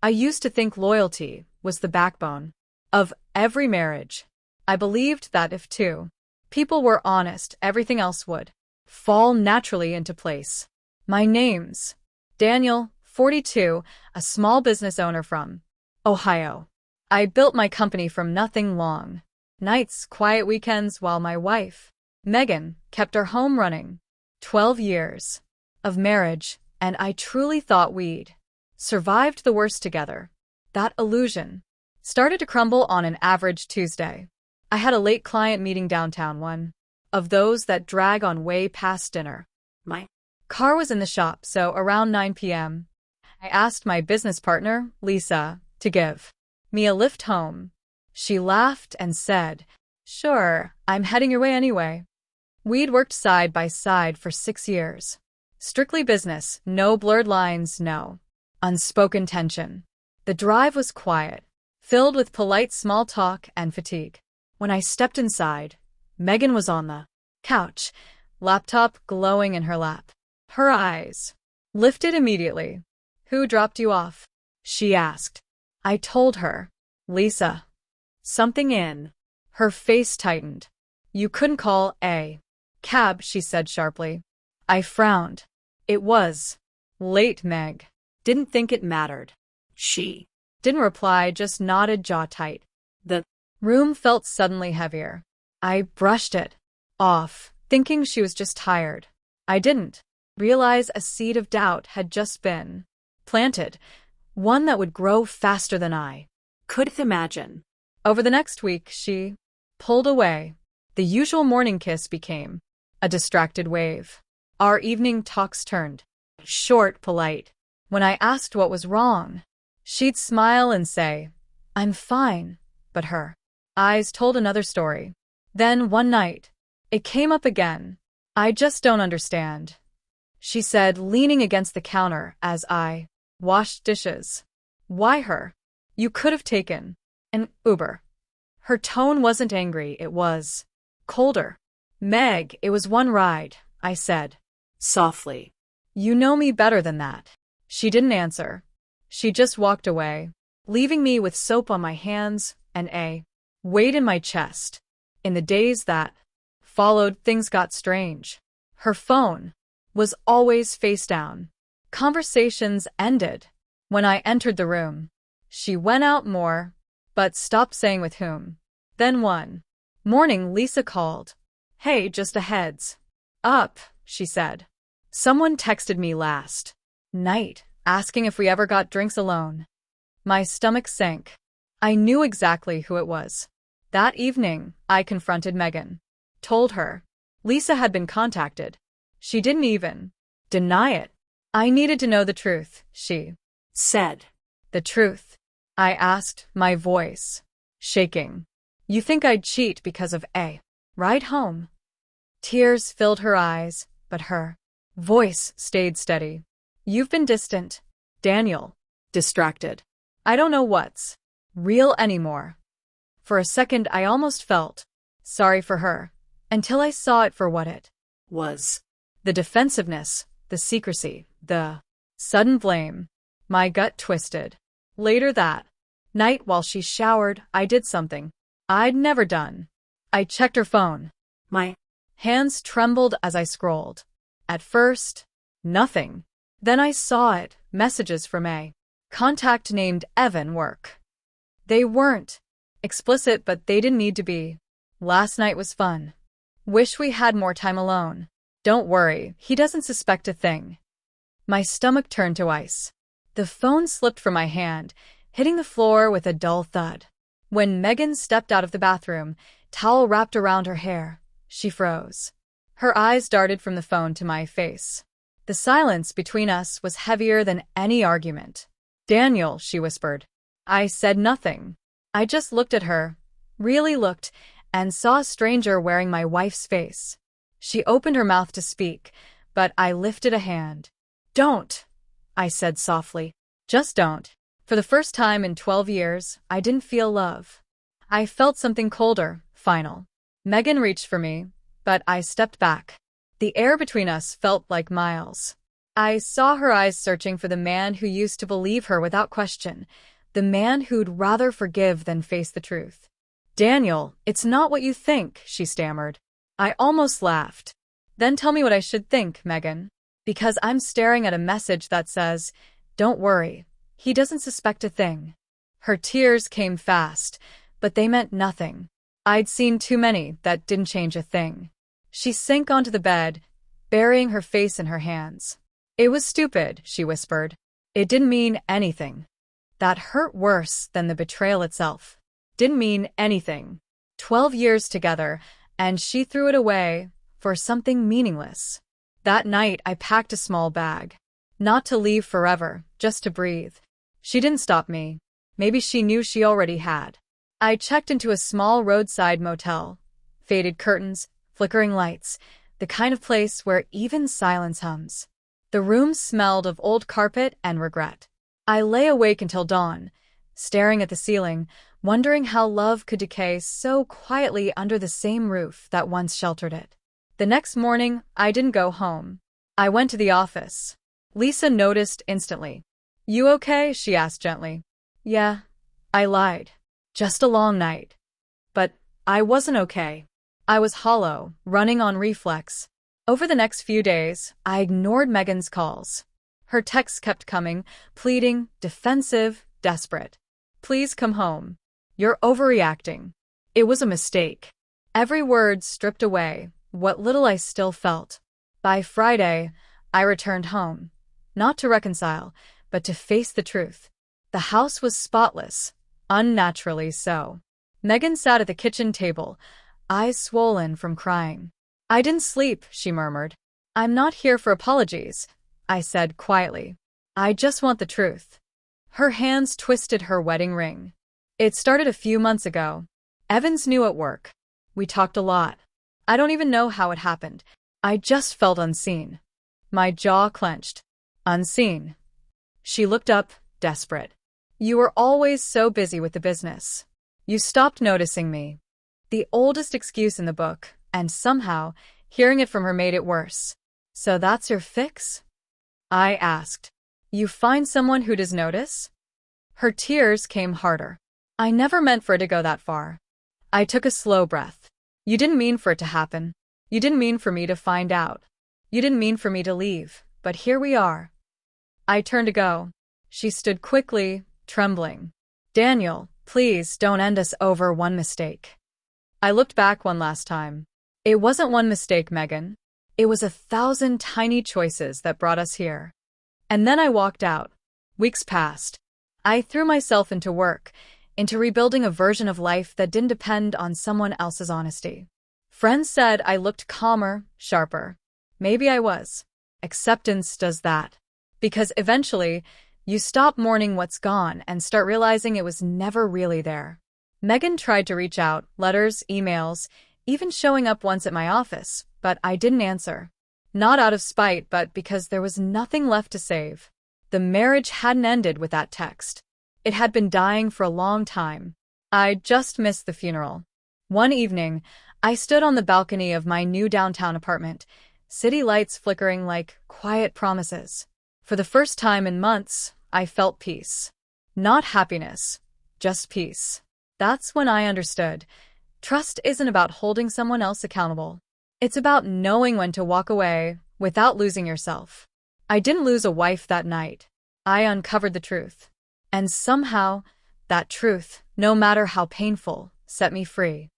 I used to think loyalty was the backbone of every marriage. I believed that if two people were honest, everything else would fall naturally into place. My name's Daniel, 42, a small business owner from Ohio. I built my company from nothing. Long nights, quiet weekends while my wife, Megan, kept our home running. 12 years of marriage, and I truly thought we'd survived the worst together. That illusion started to crumble on an average Tuesday. I had a late client meeting downtown, one of those that drag on way past dinner. My car was in the shop, so around 9 p.m., I asked my business partner, Lisa, to give me a lift home. She laughed and said, "Sure, I'm heading your way anyway." We'd worked side by side for 6 years. Strictly business, no blurred lines, no unspoken tension. The drive was quiet, filled with polite small talk and fatigue. When I stepped inside, Megan was on the couch, laptop glowing in her lap. Her eyes lifted immediately. "Who dropped you off?" she asked. I told her. "Lisa." Something in her face tightened. "You couldn't call a cab," she said sharply. I frowned. It was late. Meg didn't think it mattered. She didn't reply, just nodded, jaw tight. The room felt suddenly heavier. I brushed it off, thinking she was just tired. I didn't realize a seed of doubt had just been planted, one that would grow faster than I could imagine. Over the next week, she pulled away. The usual morning kiss became a distracted wave. Our evening talks turned short, polite. When I asked what was wrong, she'd smile and say, "I'm fine," but her eyes told another story. Then one night, it came up again. "I just don't understand," she said, leaning against the counter as I washed dishes. "Why her? You could have taken an Uber." Her tone wasn't angry, it was colder. "Meg, it was one ride," I said softly. "You know me better than that." She didn't answer. She just walked away, leaving me with soap on my hands and a weight in my chest. In the days that followed, things got strange. Her phone was always face down. Conversations ended when I entered the room. She went out more, but stopped saying with whom. Then one morning, Lisa called. "Hey, just a heads up," she said. "Someone texted me last night, asking if we ever got drinks alone." My stomach sank. I knew exactly who it was. That evening, I confronted Megan. Told her Lisa had been contacted. She didn't even deny it. "I needed to know the truth," she said. "The truth?" I asked, my voice shaking. "You think I'd cheat because of a ride home?" Tears filled her eyes, but her voice stayed steady. "You've been distant, Daniel." Distracted. "I don't know what's real anymore." For a second, I almost felt sorry for her, until I saw it for what it was. The defensiveness, the secrecy, the sudden blame. My gut twisted. Later that night, while she showered, I did something I'd never done. I checked her phone. My hands trembled as I scrolled. At first, nothing. Then I saw it, messages from a contact named Evan Work. They weren't explicit, but they didn't need to be. "Last night was fun. Wish we had more time alone. Don't worry, he doesn't suspect a thing." My stomach turned to ice. The phone slipped from my hand, hitting the floor with a dull thud. When Megan stepped out of the bathroom, towel wrapped around her hair, she froze. Her eyes darted from the phone to my face. The silence between us was heavier than any argument. "Daniel," she whispered. I said nothing. I just looked at her, really looked, and saw a stranger wearing my wife's face. She opened her mouth to speak, but I lifted a hand. "Don't," I said softly. "Just don't." For the first time in 12 years, I didn't feel love. I felt something colder, final. Megan reached for me, but I stepped back. The air between us felt like miles. I saw her eyes searching for the man who used to believe her without question, the man who'd rather forgive than face the truth. Daniel, it's not what you think, she stammered. I almost laughed. Then tell me what I should think, Megan. Because I'm staring at a message that says, don't worry, he doesn't suspect a thing. Her tears came fast, but they meant nothing. I'd seen too many that didn't change a thing. She sank onto the bed, burying her face in her hands. It was stupid, she whispered. It didn't mean anything. That hurt worse than the betrayal itself. Didn't mean anything. 12 years together, and she threw it away for something meaningless. That night, I packed a small bag. Not to leave forever, just to breathe. She didn't stop me. Maybe she knew she already had. I checked into a small roadside motel. Faded curtains, flickering lights, the kind of place where even silence hums. The room smelled of old carpet and regret. I lay awake until dawn, staring at the ceiling, wondering how love could decay so quietly under the same roof that once sheltered it. The next morning, I didn't go home. I went to the office. Lisa noticed instantly. You okay? She asked gently. Yeah, I lied. Just a long night. But I wasn't okay. I was hollow, running on reflex. Over the next few days, I ignored Megan's calls. Her texts kept coming, pleading, defensive, desperate. Please come home. You're overreacting. It was a mistake. Every word stripped away what little I still felt. By Friday, I returned home. Not to reconcile, but to face the truth. The house was spotless, unnaturally so. Megan sat at the kitchen table, eyes swollen from crying. I didn't sleep, she murmured. I'm not here for apologies, I said quietly. I just want the truth. Her hands twisted her wedding ring. It started a few months ago. Evans knew at work. We talked a lot. I don't even know how it happened. I just felt unseen. My jaw clenched. Unseen. She looked up, desperate. You were always so busy with the business. You stopped noticing me. The oldest excuse in the book, and somehow, hearing it from her made it worse. So that's your fix? I asked. You find someone who does notice? Her tears came harder. I never meant for it to go that far. I took a slow breath. You didn't mean for it to happen. You didn't mean for me to find out. You didn't mean for me to leave, but here we are. I turned to go. She stood quickly, trembling. Daniel, please don't end us over one mistake. I looked back one last time. It wasn't one mistake, Megan. It was 1,000 tiny choices that brought us here. And then I walked out. Weeks passed. I threw myself into work, into rebuilding a version of life that didn't depend on someone else's honesty. Friends said I looked calmer, sharper. Maybe I was. Acceptance does that. Because eventually, you stop mourning what's gone and start realizing it was never really there. Megan tried to reach out, letters, emails, even showing up once at my office, but I didn't answer. Not out of spite, but because there was nothing left to save. The marriage hadn't ended with that text. It had been dying for a long time. I just missed the funeral. One evening, I stood on the balcony of my new downtown apartment, city lights flickering like quiet promises. For the first time in months, I felt peace. Not happiness, just peace. That's when I understood. Trust isn't about holding someone else accountable. It's about knowing when to walk away without losing yourself. I didn't lose a wife that night. I uncovered the truth. And somehow, that truth, no matter how painful, set me free.